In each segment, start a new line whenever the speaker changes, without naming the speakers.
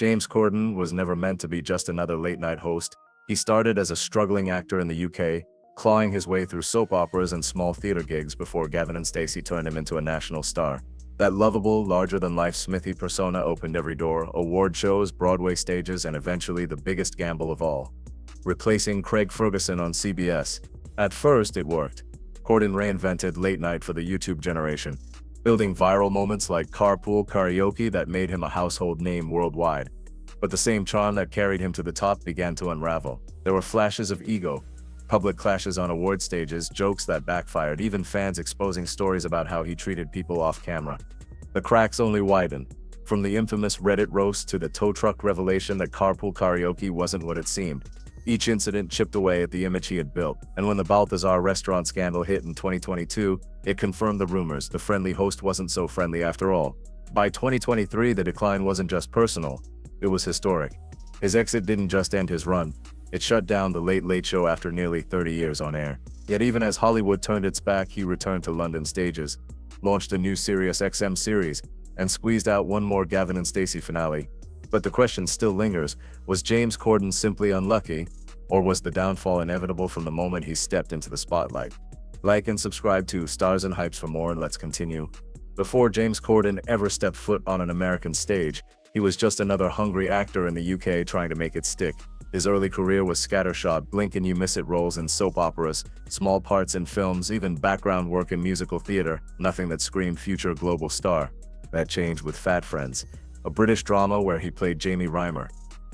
James Corden was never meant to be just another late-night host. He started as a struggling actor in the UK, clawing his way through soap operas and small theater gigs before Gavin Stacey turned him into a national star. That lovable, larger-than-life Smithy persona opened every door: award shows, Broadway stages, and eventually the biggest gamble of all, replacing Craig Ferguson on CBS. At first, it worked. Corden reinvented late night for the YouTube generation, building viral moments like Carpool Karaoke that made him a household name worldwide. But the same charm that carried him to the top began to unravel. There were flashes of ego, public clashes on award stages, jokes that backfired, even fans exposing stories about how he treated people off camera. The cracks only widened, from the infamous Reddit roast to the tow truck revelation that Carpool Karaoke wasn't what it seemed. Each incident chipped away at the image he had built, and when the Balthazar restaurant scandal hit in 2022, it confirmed the rumors. The friendly host wasn't so friendly after all. By 2023, the decline wasn't just personal, it was historic. His exit didn't just end his run, it shut down the Late Late Show after nearly 30 years on air. Yet even as Hollywood turned its back, he returned to London stages, launched a new SiriusXM series, and squeezed out one more Gavin and Stacey finale. But the question still lingers: was James Corden simply unlucky, or was the downfall inevitable from the moment he stepped into the spotlight? Like and subscribe to Stars and Hypes for more, and let's continue. Before James Corden ever stepped foot on an American stage, he was just another hungry actor in the UK trying to make it stick. His early career was scattershot, blink-and-you-miss-it roles in soap operas, small parts in films, even background work in musical theater, nothing that screamed future global star. That changed with Fat Friends, a British drama where he played Jamie Reimer.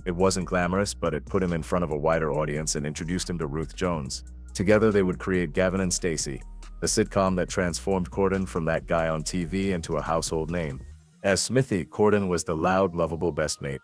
It wasn't glamorous, but it put him in front of a wider audience and introduced him to Ruth Jones. Together they would create Gavin and Stacey, the sitcom that transformed Corden from that guy on TV into a household name. As Smithy, Corden was the loud, lovable best mate.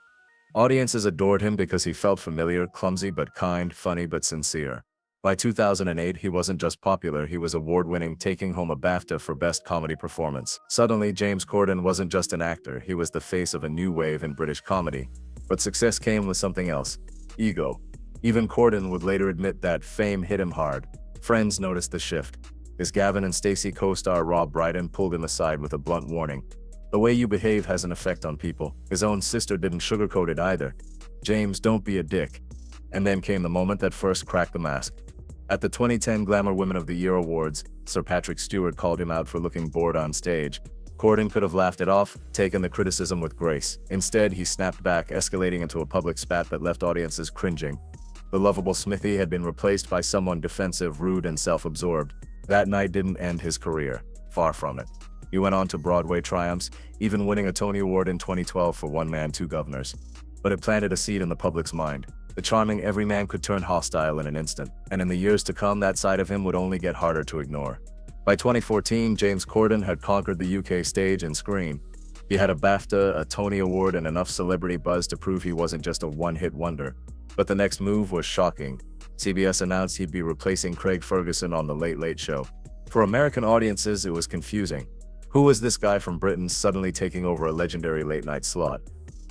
Audiences adored him because he felt familiar, clumsy but kind, funny but sincere. By 2008, he wasn't just popular, he was award-winning, taking home a BAFTA for Best Comedy Performance. Suddenly, James Corden wasn't just an actor, he was the face of a new wave in British comedy. But success came with something else: ego. Even Corden would later admit that fame hit him hard. Friends noticed the shift. His Gavin and Stacey co-star Rob Brydon pulled him aside with a blunt warning: "The way you behave has an effect on people." His own sister didn't sugarcoat it either. "James, don't be a dick." And then came the moment that first cracked the mask. At the 2010 Glamour Women of the Year Awards, Sir Patrick Stewart called him out for looking bored on stage. Corden could have laughed it off, taken the criticism with grace. Instead, he snapped back, escalating into a public spat that left audiences cringing. The lovable Smithy had been replaced by someone defensive, rude, and self-absorbed. That night didn't end his career. Far from it. He went on to Broadway triumphs, even winning a Tony Award in 2012 for One Man, Two Governors. But it planted a seed in the public's mind. The charming everyman could turn hostile in an instant, and in the years to come, that side of him would only get harder to ignore. By 2014, James Corden had conquered the UK stage and screen. He had a BAFTA, a Tony Award, and enough celebrity buzz to prove he wasn't just a one-hit wonder. But the next move was shocking. CBS announced he'd be replacing Craig Ferguson on The Late Late Show. For American audiences, it was confusing. Who was this guy from Britain suddenly taking over a legendary late-night slot?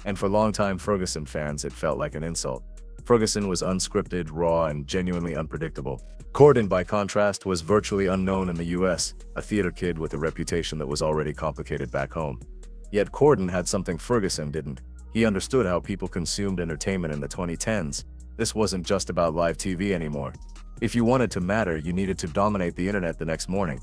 And for longtime Ferguson fans, it felt like an insult. Ferguson was unscripted, raw, and genuinely unpredictable. Corden, by contrast, was virtually unknown in the US, a theater kid with a reputation that was already complicated back home. Yet Corden had something Ferguson didn't. He understood how people consumed entertainment in the 2010s. This wasn't just about live TV anymore. If you wanted to matter, you needed to dominate the internet the next morning.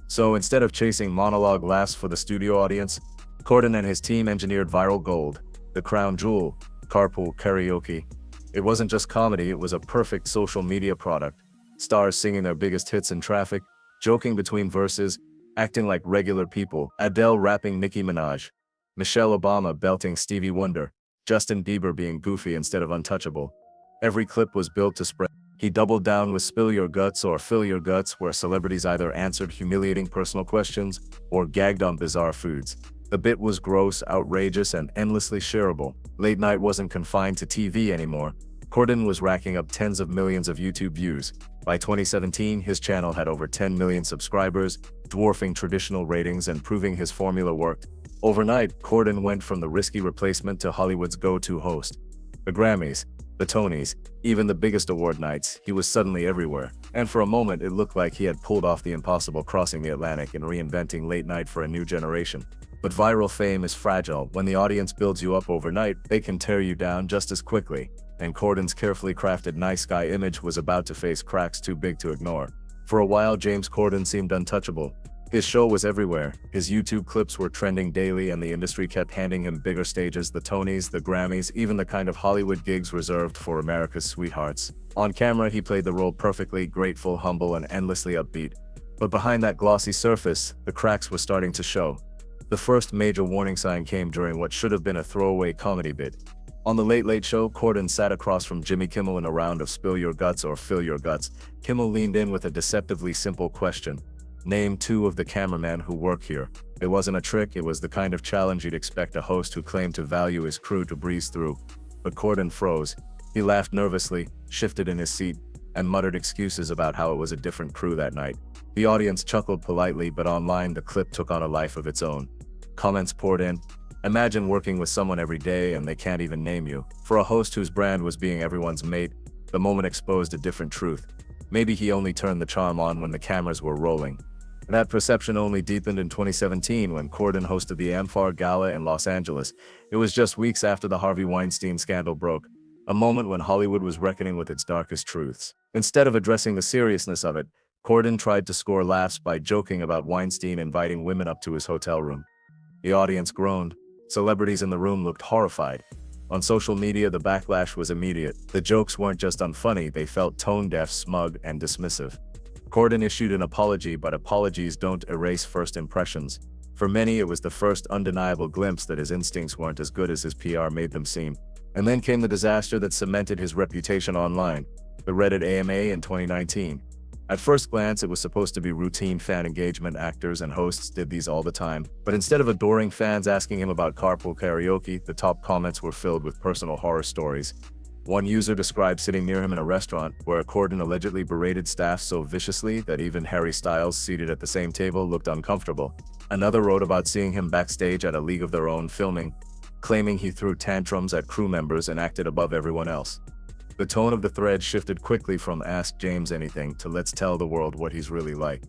So instead of chasing monologue laughs for the studio audience, Corden and his team engineered viral gold, the crown jewel, Carpool Karaoke. It wasn't just comedy, it was a perfect social media product. Stars singing their biggest hits in traffic, joking between verses, acting like regular people, Adele rapping Nicki Minaj, Michelle Obama belting Stevie Wonder, Justin Bieber being goofy instead of untouchable. Every clip was built to spread. He doubled down with Spill Your Guts or Fill Your Guts, where celebrities either answered humiliating personal questions or gagged on bizarre foods. The bit was gross, outrageous, and endlessly shareable. Late night wasn't confined to TV anymore. Corden was racking up tens of millions of YouTube views. By 2017, his channel had over 10 million subscribers, dwarfing traditional ratings and proving his formula worked. Overnight, Corden went from the risky replacement to Hollywood's go-to host. The Grammys, the Tonys, even the biggest award nights, he was suddenly everywhere. And for a moment, it looked like he had pulled off the impossible, crossing the Atlantic and reinventing late night for a new generation. But viral fame is fragile. When the audience builds you up overnight, they can tear you down just as quickly. And Corden's carefully crafted nice guy image was about to face cracks too big to ignore. For a while, James Corden seemed untouchable. His show was everywhere, his YouTube clips were trending daily, and the industry kept handing him bigger stages, the Tonys, the Grammys, even the kind of Hollywood gigs reserved for America's sweethearts. On camera, he played the role perfectly, grateful, humble, and endlessly upbeat. But behind that glossy surface, the cracks were starting to show. The first major warning sign came during what should have been a throwaway comedy bit. On The Late Late Show, Corden sat across from Jimmy Kimmel in a round of Spill Your Guts or Fill Your Guts. Kimmel leaned in with a deceptively simple question. Name 2 of the cameramen who work here. It wasn't a trick, it was the kind of challenge you'd expect a host who claimed to value his crew to breeze through. But Corden froze. He laughed nervously, shifted in his seat, and muttered excuses about how it was a different crew that night. The audience chuckled politely, but online the clip took on a life of its own. Comments poured in. Imagine working with someone every day and they can't even name you. For a host whose brand was being everyone's mate, the moment exposed a different truth. Maybe he only turned the charm on when the cameras were rolling. That perception only deepened in 2017 when Corden hosted the Amfar Gala in Los Angeles. It was just weeks after the Harvey Weinstein scandal broke, a moment when Hollywood was reckoning with its darkest truths. Instead of addressing the seriousness of it, Corden tried to score laughs by joking about Weinstein inviting women up to his hotel room. The audience groaned. Celebrities in the room looked horrified. On social media, the backlash was immediate. The jokes weren't just unfunny, they felt tone-deaf, smug, and dismissive. Corden issued an apology, but apologies don't erase first impressions. For many, it was the first undeniable glimpse that his instincts weren't as good as his PR made them seem. And then came the disaster that cemented his reputation online, the Reddit AMA in 2019. At first glance, it was supposed to be routine fan engagement. Actors and hosts did these all the time. But instead of adoring fans asking him about Carpool Karaoke, the top comments were filled with personal horror stories. One user described sitting near him in a restaurant where Corden allegedly berated staff so viciously that even Harry Styles, seated at the same table, looked uncomfortable. Another wrote about seeing him backstage at A League of Their Own filming, claiming he threw tantrums at crew members and acted above everyone else. The tone of the thread shifted quickly from "Ask James anything" to "Let's tell the world what he's really like."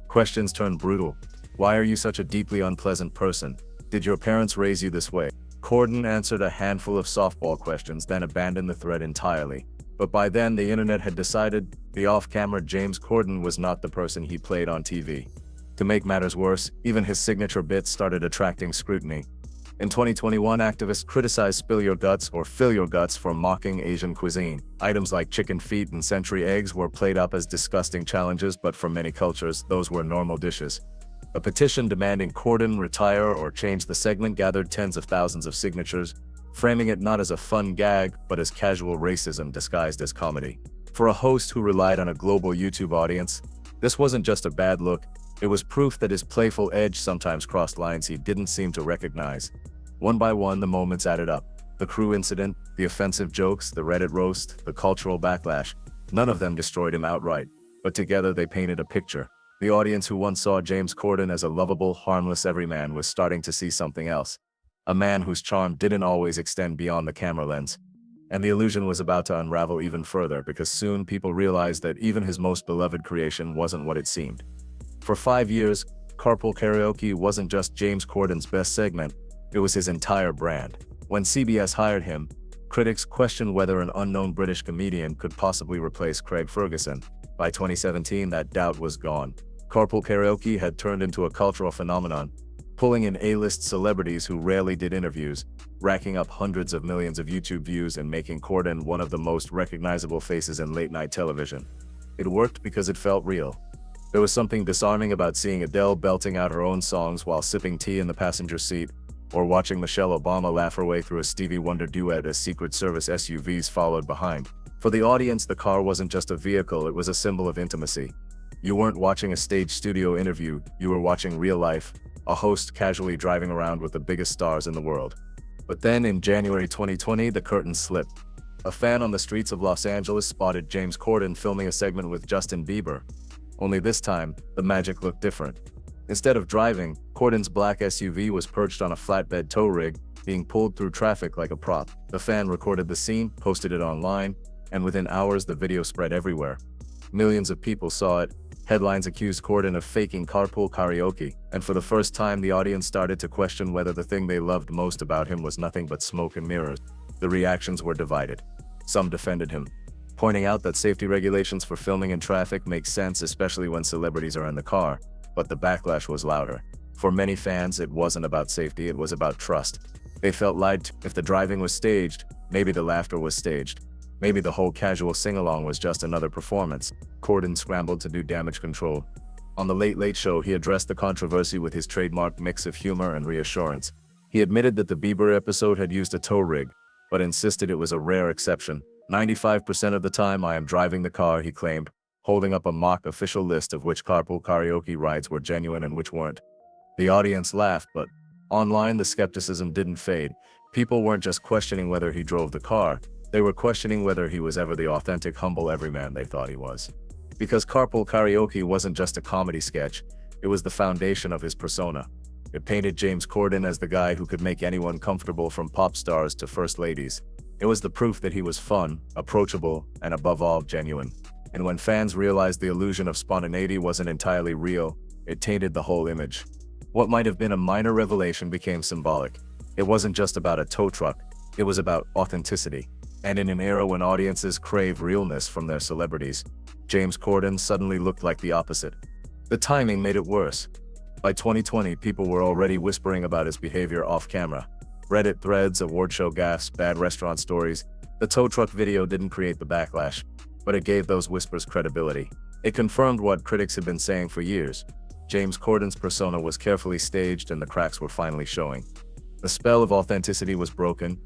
Questions turned brutal. Why are you such a deeply unpleasant person? Did your parents raise you this way? Corden answered a handful of softball questions, then abandoned the thread entirely. But by then, the internet had decided the off-camera James Corden was not the person he played on TV. To make matters worse, even his signature bits started attracting scrutiny. In 2021, activists criticized Spill Your Guts or Fill Your Guts for mocking Asian cuisine. Items like chicken feet and century eggs were played up as disgusting challenges, but for many cultures, those were normal dishes. A petition demanding Corden retire or change the segment gathered tens of thousands of signatures, framing it not as a fun gag, but as casual racism disguised as comedy. For a host who relied on a global YouTube audience, this wasn't just a bad look, it was proof that his playful edge sometimes crossed lines he didn't seem to recognize. One by one, the moments added up. The crew incident, the offensive jokes, the Reddit roast, the cultural backlash. None of them destroyed him outright, but together they painted a picture. The audience who once saw James Corden as a lovable, harmless everyman was starting to see something else. A man whose charm didn't always extend beyond the camera lens. And the illusion was about to unravel even further, because soon people realized that even his most beloved creation wasn't what it seemed. For 5 years, Carpool Karaoke wasn't just James Corden's best segment, it was his entire brand. When CBS hired him, critics questioned whether an unknown British comedian could possibly replace Craig Ferguson. By 2017, that doubt was gone. Carpool Karaoke had turned into a cultural phenomenon, pulling in A-list celebrities who rarely did interviews, racking up hundreds of millions of YouTube views and making Corden one of the most recognizable faces in late-night television. It worked because it felt real. There was something disarming about seeing Adele belting out her own songs while sipping tea in the passenger seat, or watching Michelle Obama laugh her way through a Stevie Wonder duet as Secret Service SUVs followed behind. For the audience, the car wasn't just a vehicle, it was a symbol of intimacy. You weren't watching a stage studio interview, you were watching real life, a host casually driving around with the biggest stars in the world. But then in January 2020, the curtain slipped. A fan on the streets of Los Angeles spotted James Corden filming a segment with Justin Bieber. Only this time, the magic looked different. Instead of driving, Corden's black SUV was perched on a flatbed tow rig, being pulled through traffic like a prop. The fan recorded the scene, posted it online, and within hours the video spread everywhere. Millions of people saw it, Headlines accused Corden of faking Carpool Karaoke, and for the first time the audience started to question whether the thing they loved most about him was nothing but smoke and mirrors. The reactions were divided. Some defended him, pointing out that safety regulations for filming in traffic make sense, especially when celebrities are in the car, but the backlash was louder. For many fans, it wasn't about safety, it was about trust. They felt lied to. If the driving was staged, maybe the laughter was staged. Maybe the whole casual sing-along was just another performance. Corden scrambled to do damage control. On the Late Late Show, he addressed the controversy with his trademark mix of humor and reassurance. He admitted that the Bieber episode had used a tow rig, but insisted it was a rare exception. 95% of the time I am driving the car, he claimed, holding up a mock official list of which Carpool Karaoke rides were genuine and which weren't. The audience laughed, but online the skepticism didn't fade. People weren't just questioning whether he drove the car, they were questioning whether he was ever the authentic, humble everyman they thought he was. Because Carpool Karaoke wasn't just a comedy sketch, it was the foundation of his persona. It painted James Corden as the guy who could make anyone comfortable, from pop stars to first ladies. It was the proof that he was fun, approachable, and above all, genuine. And when fans realized the illusion of spontaneity wasn't entirely real, it tainted the whole image. What might have been a minor revelation became symbolic. It wasn't just about a tow truck, it was about authenticity. And in an era when audiences crave realness from their celebrities, James Corden suddenly looked like the opposite. The timing made it worse. By 2020, people were already whispering about his behavior off-camera. Reddit threads, award show gaffes, bad restaurant stories. The tow truck video didn't create the backlash, but it gave those whispers credibility. It confirmed what critics had been saying for years. James Corden's persona was carefully staged and the cracks were finally showing. The spell of authenticity was broken,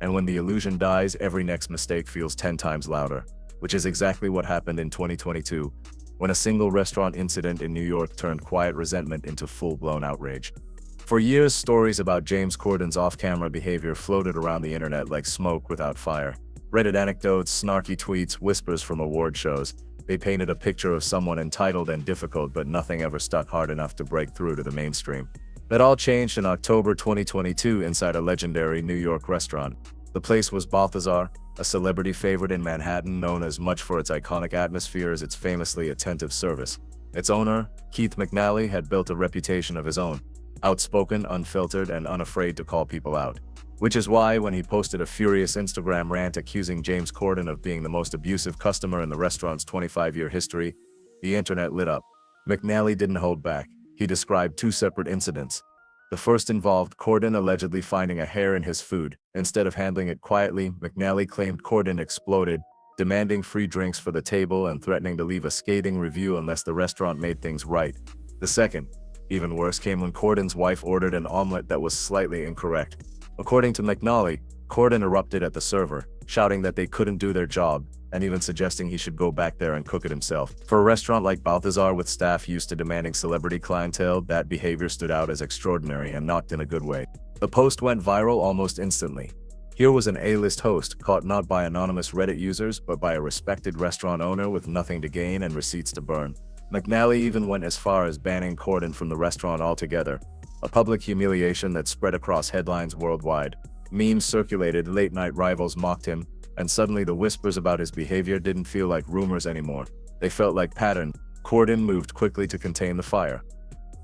and when the illusion dies, every next mistake feels 10 times louder, which is exactly what happened in 2022, when a single restaurant incident in New York turned quiet resentment into full-blown outrage. For years, stories about James Corden's off-camera behavior floated around the internet like smoke without fire. Reddit anecdotes, snarky tweets, whispers from award shows. They painted a picture of someone entitled and difficult, but nothing ever stuck hard enough to break through to the mainstream. That all changed in October 2022 inside a legendary New York restaurant. The place was Balthazar, a celebrity favorite in Manhattan known as much for its iconic atmosphere as its famously attentive service. Its owner, Keith McNally, had built a reputation of his own, outspoken, unfiltered, and unafraid to call people out. Which is why, when he posted a furious Instagram rant accusing James Corden of being the most abusive customer in the restaurant's 25-year history, the internet lit up. McNally didn't hold back. He described two separate incidents. The first involved Corden allegedly finding a hair in his food. Instead of handling it quietly, McNally claimed Corden exploded, demanding free drinks for the table and threatening to leave a scathing review unless the restaurant made things right. The second, even worse, came when Corden's wife ordered an omelet that was slightly incorrect. According to McNally, Corden erupted at the server, shouting that they couldn't do their job, and even suggesting he should go back there and cook it himself. For a restaurant like Balthazar with staff used to demanding celebrity clientele, that behavior stood out as extraordinary and not in a good way. The post went viral almost instantly. Here was an A-list host, caught not by anonymous Reddit users, but by a respected restaurant owner with nothing to gain and receipts to burn. McNally even went as far as banning Corden from the restaurant altogether, a public humiliation that spread across headlines worldwide. Memes circulated, late-night rivals mocked him, and suddenly the whispers about his behavior didn't feel like rumors anymore. They felt like pattern. Corden moved quickly to contain the fire.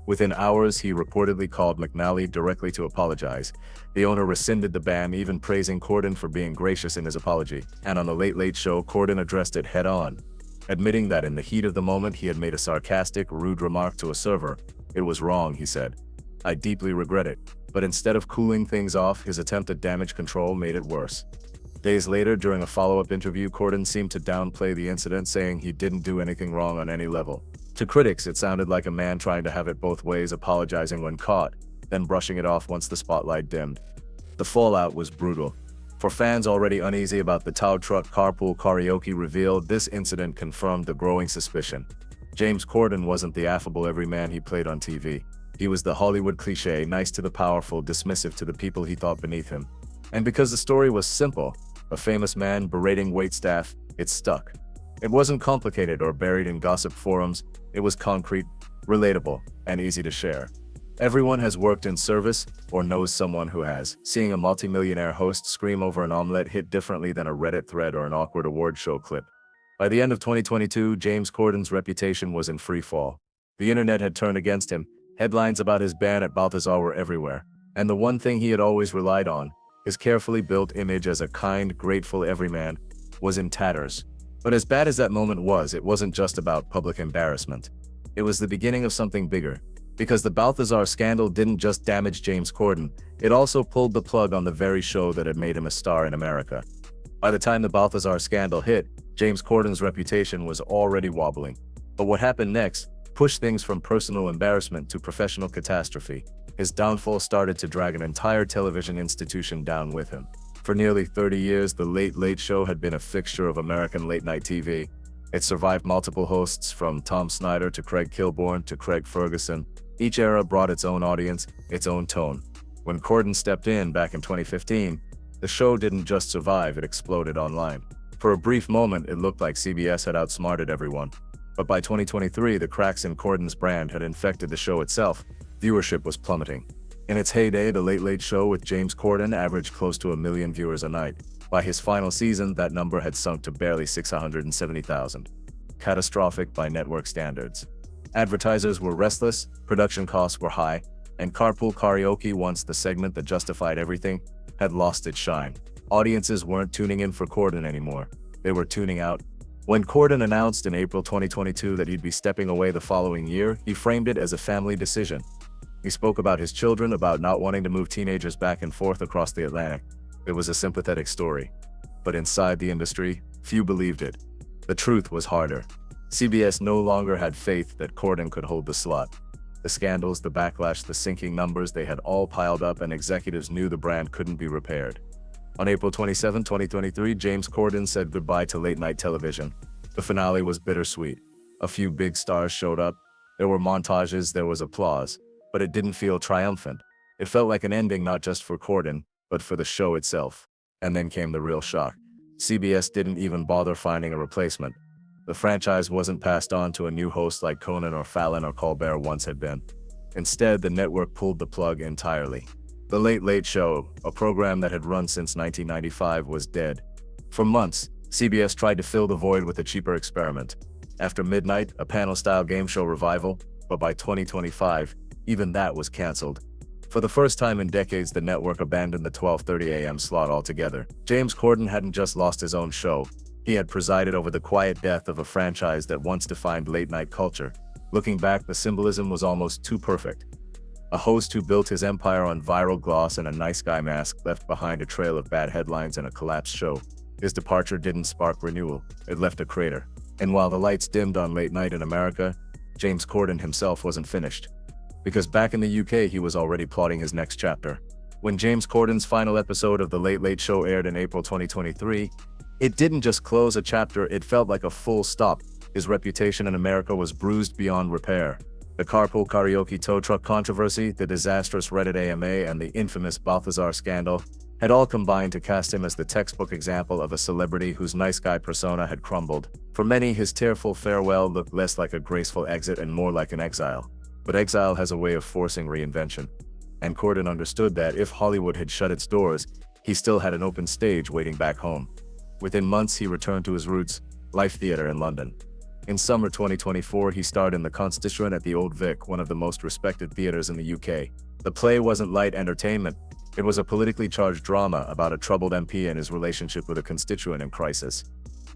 Within hours, he reportedly called McNally directly to apologize. The owner rescinded the ban, even praising Corden for being gracious in his apology. And on the Late Late Show, Corden addressed it head-on, admitting that in the heat of the moment he had made a sarcastic, rude remark to a server. It was wrong, he said. I deeply regret it. But instead of cooling things off, his attempt at damage control made it worse. Days later, during a follow-up interview, Corden seemed to downplay the incident, saying he didn't do anything wrong on any level. To critics, it sounded like a man trying to have it both ways, apologizing when caught, then brushing it off once the spotlight dimmed. The fallout was brutal. For fans already uneasy about the tow truck Carpool Karaoke reveal, this incident confirmed the growing suspicion. James Corden wasn't the affable everyman he played on TV. He was the Hollywood cliché, nice to the powerful, dismissive to the people he thought beneath him. And because the story was simple, a famous man berating waitstaff, it stuck. It wasn't complicated or buried in gossip forums, it was concrete, relatable, and easy to share. Everyone has worked in service or knows someone who has. Seeing a multimillionaire host scream over an omelet hit differently than a Reddit thread or an awkward award show clip. By the end of 2022, James Corden's reputation was in free fall. The internet had turned against him, headlines about his ban at Balthazar were everywhere, and the one thing he had always relied on, his carefully built image as a kind, grateful everyman, was in tatters. But as bad as that moment was, it wasn't just about public embarrassment. It was the beginning of something bigger. Because the Balthazar scandal didn't just damage James Corden, it also pulled the plug on the very show that had made him a star in America. By the time the Balthazar scandal hit, James Corden's reputation was already wobbling. But what happened next pushed things from personal embarrassment to professional catastrophe. His downfall started to drag an entire television institution down with him. For nearly 30 years, The Late Late Show had been a fixture of American late-night TV. It survived multiple hosts, from Tom Snyder to Craig Kilborn to Craig Ferguson. Each era brought its own audience, its own tone. When Corden stepped in back in 2015, the show didn't just survive, it exploded online. For a brief moment, it looked like CBS had outsmarted everyone. But by 2023, the cracks in Corden's brand had infected the show itself. Viewership was plummeting. In its heyday, The Late Late Show with James Corden averaged close to 1 million viewers a night. By his final season, that number had sunk to barely 670,000. Catastrophic by network standards. Advertisers were restless, production costs were high, and Carpool Karaoke, once the segment that justified everything, had lost its shine. Audiences weren't tuning in for Corden anymore. They were tuning out. When Corden announced in April 2022 that he'd be stepping away the following year, he framed it as a family decision. He spoke about his children, about not wanting to move teenagers back and forth across the Atlantic. It was a sympathetic story. But inside the industry, few believed it. The truth was harder. CBS no longer had faith that Corden could hold the slot. The scandals, the backlash, the sinking numbers, they had all piled up, and executives knew the brand couldn't be repaired. On April 27, 2023, James Corden said goodbye to late-night television. The finale was bittersweet. A few big stars showed up. There were montages, there was applause, but it didn't feel triumphant. It felt like an ending not just for Corden, but for the show itself. And then came the real shock. CBS didn't even bother finding a replacement. The franchise wasn't passed on to a new host like Conan or Fallon or Colbert once had been. Instead, the network pulled the plug entirely. The Late Late Show, a program that had run since 1995, was dead. For months, CBS tried to fill the void with a cheaper experiment. After Midnight, a panel-style game show revival, but by 2025, even that was canceled. For the first time in decades, the network abandoned the 12:30 a.m. slot altogether. James Corden hadn't just lost his own show. He had presided over the quiet death of a franchise that once defined late-night culture. Looking back, the symbolism was almost too perfect. A host who built his empire on viral gloss and a nice guy mask left behind a trail of bad headlines and a collapsed show. His departure didn't spark renewal, it left a crater. And while the lights dimmed on late night in America, James Corden himself wasn't finished. Because back in the UK, he was already plotting his next chapter. When James Corden's final episode of The Late Late Show aired in April 2023, it didn't just close a chapter, it felt like a full stop. His reputation in America was bruised beyond repair. The Carpool Karaoke tow truck controversy, the disastrous Reddit AMA, and the infamous Balthazar scandal had all combined to cast him as the textbook example of a celebrity whose nice guy persona had crumbled. For many, his tearful farewell looked less like a graceful exit and more like an exile. But exile has a way of forcing reinvention. And Corden understood that if Hollywood had shut its doors, he still had an open stage waiting back home. Within months, he returned to his roots, Life Theatre in London. In summer 2024, he starred in The Constituent at the Old Vic, one of the most respected theatres in the UK. The play wasn't light entertainment. It was a politically charged drama about a troubled MP and his relationship with a constituent in crisis.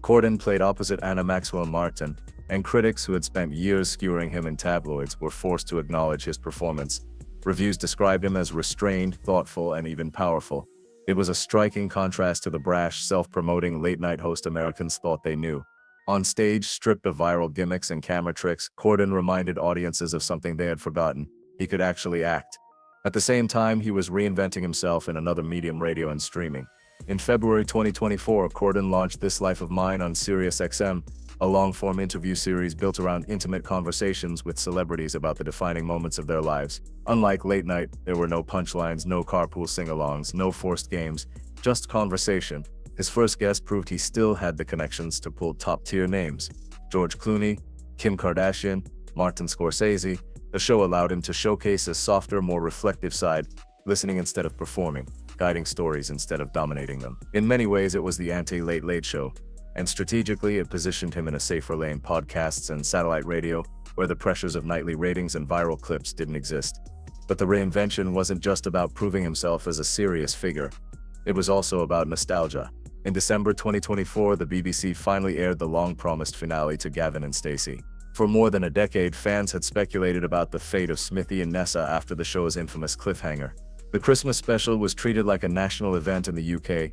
Corden played opposite Anna Maxwell Martin, and critics who had spent years skewering him in tabloids were forced to acknowledge his performance. Reviews described him as restrained, thoughtful, and even powerful. It was a striking contrast to the brash, self-promoting late-night host Americans thought they knew. On stage, stripped of viral gimmicks and camera tricks, Corden reminded audiences of something they had forgotten. He could actually act. At the same time, he was reinventing himself in another medium, radio and streaming. In February 2024, Corden launched This Life of Mine on SiriusXM, a long-form interview series built around intimate conversations with celebrities about the defining moments of their lives. Unlike late night, there were no punchlines, no carpool sing-alongs, no forced games, just conversation. His first guest proved he still had the connections to pull top-tier names. George Clooney, Kim Kardashian, Martin Scorsese. The show allowed him to showcase a softer, more reflective side, listening instead of performing, guiding stories instead of dominating them. In many ways, it was the anti-Late Late Show. And strategically, it positioned him in a safer lane: podcasts and satellite radio, where the pressures of nightly ratings and viral clips didn't exist. But the reinvention wasn't just about proving himself as a serious figure. It was also about nostalgia. In December 2024, the BBC finally aired the long-promised finale to Gavin and Stacey. For more than a decade, fans had speculated about the fate of Smithy and Nessa after the show's infamous cliffhanger. The Christmas special was treated like a national event in the UK.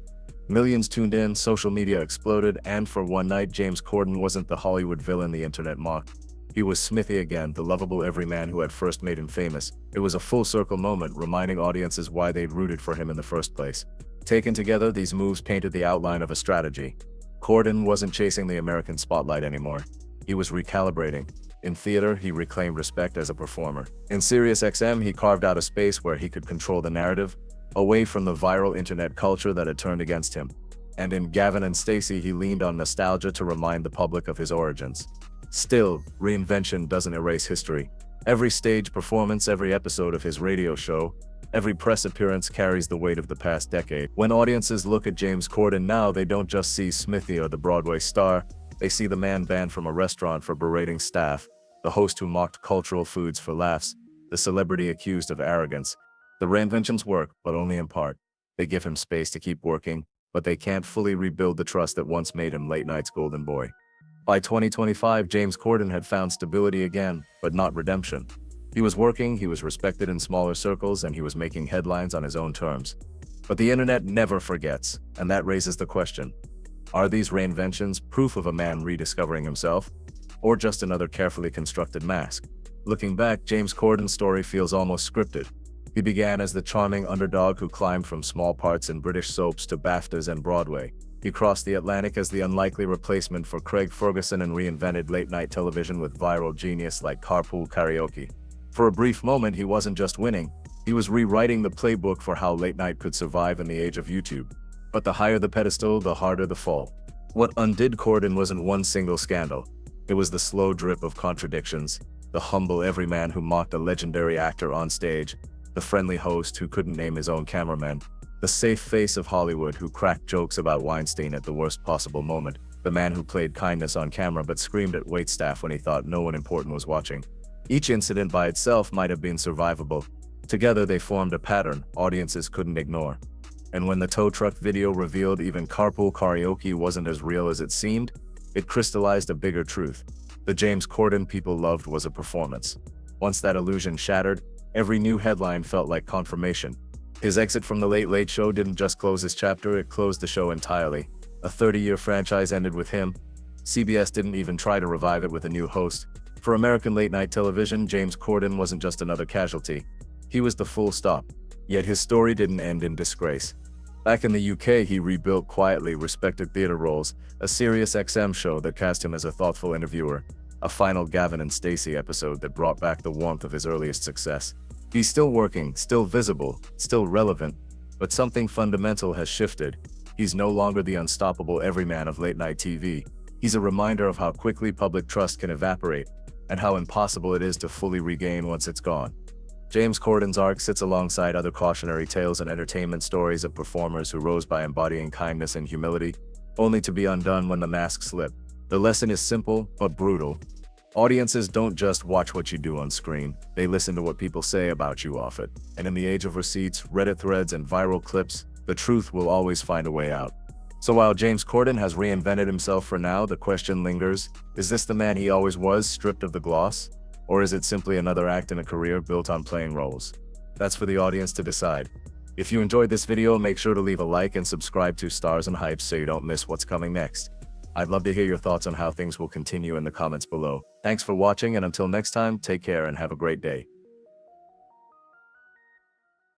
Millions tuned in, social media exploded, and for one night, James Corden wasn't the Hollywood villain the internet mocked. He was Smithy again, the lovable everyman who had first made him famous. It was a full-circle moment, reminding audiences why they'd rooted for him in the first place. Taken together, these moves painted the outline of a strategy. Corden wasn't chasing the American spotlight anymore. He was recalibrating. In theater, he reclaimed respect as a performer. In SiriusXM, he carved out a space where he could control the narrative, away from the viral internet culture that had turned against him. And in Gavin and Stacey, he leaned on nostalgia to remind the public of his origins. Still, Reinvention doesn't erase history. Every stage performance, every episode of his radio show, every press appearance carries the weight of the past decade. When audiences look at James Corden now, they don't just see Smithy or the Broadway star. They see the man banned from a restaurant for berating staff, the host who mocked cultural foods for laughs, the celebrity accused of arrogance. The reinventions work, but only in part. They give him space to keep working, but they can't fully rebuild the trust that once made him late night's golden boy. By 2025, James Corden had found stability again, but not redemption. He was working, he was respected in smaller circles, and he was making headlines on his own terms. But the internet never forgets, and that raises the question: are these reinventions proof of a man rediscovering himself, or just another carefully constructed mask? Looking back, James Corden's story feels almost scripted. He began as the charming underdog who climbed from small parts in British soaps to BAFTAs and Broadway. He crossed the Atlantic as the unlikely replacement for Craig Ferguson and reinvented late-night television with viral genius like Carpool Karaoke. For a brief moment, he wasn't just winning, he was rewriting the playbook for how late-night could survive in the age of YouTube. But the higher the pedestal, the harder the fall. What undid Corden wasn't one single scandal. It was the slow drip of contradictions, the humble everyman who mocked a legendary actor on stage, the friendly host who couldn't name his own cameraman, the safe face of Hollywood who cracked jokes about Weinstein at the worst possible moment, the man who played kindness on camera but screamed at waitstaff when he thought no one important was watching. Each incident by itself might have been survivable. Together they formed a pattern audiences couldn't ignore. And when the tow truck video revealed even Carpool Karaoke wasn't as real as it seemed, it crystallized a bigger truth. The James Corden people loved was a performance. Once that illusion shattered, every new headline felt like confirmation. His exit from the Late Late Show didn't just close his chapter, it closed the show entirely. A 30-year franchise ended with him. CBS didn't even try to revive it with a new host. For American late-night television, James Corden wasn't just another casualty. He was the full stop. Yet his story didn't end in disgrace. Back in the UK, he rebuilt quietly, respected theater roles, a SiriusXM show that cast him as a thoughtful interviewer, a final Gavin and Stacey episode that brought back the warmth of his earliest success. He's still working, still visible, still relevant, but something fundamental has shifted. He's no longer the unstoppable everyman of late-night TV. He's a reminder of how quickly public trust can evaporate, and how impossible it is to fully regain once it's gone. James Corden's arc sits alongside other cautionary tales and entertainment stories of performers who rose by embodying kindness and humility, only to be undone when the mask slipped. The lesson is simple, but brutal. Audiences don't just watch what you do on screen, they listen to what people say about you off it. And in the age of receipts, Reddit threads, and viral clips, the truth will always find a way out. So while James Corden has reinvented himself for now, the question lingers: is this the man he always was, stripped of the gloss? Or is it simply another act in a career built on playing roles? That's for the audience to decide. If you enjoyed this video, make sure to leave a like and subscribe to Stars and Hypes so you don't miss what's coming next. I'd love to hear your thoughts on how things will continue in the comments below. Thanks for watching, and until next time, take care and have a great day.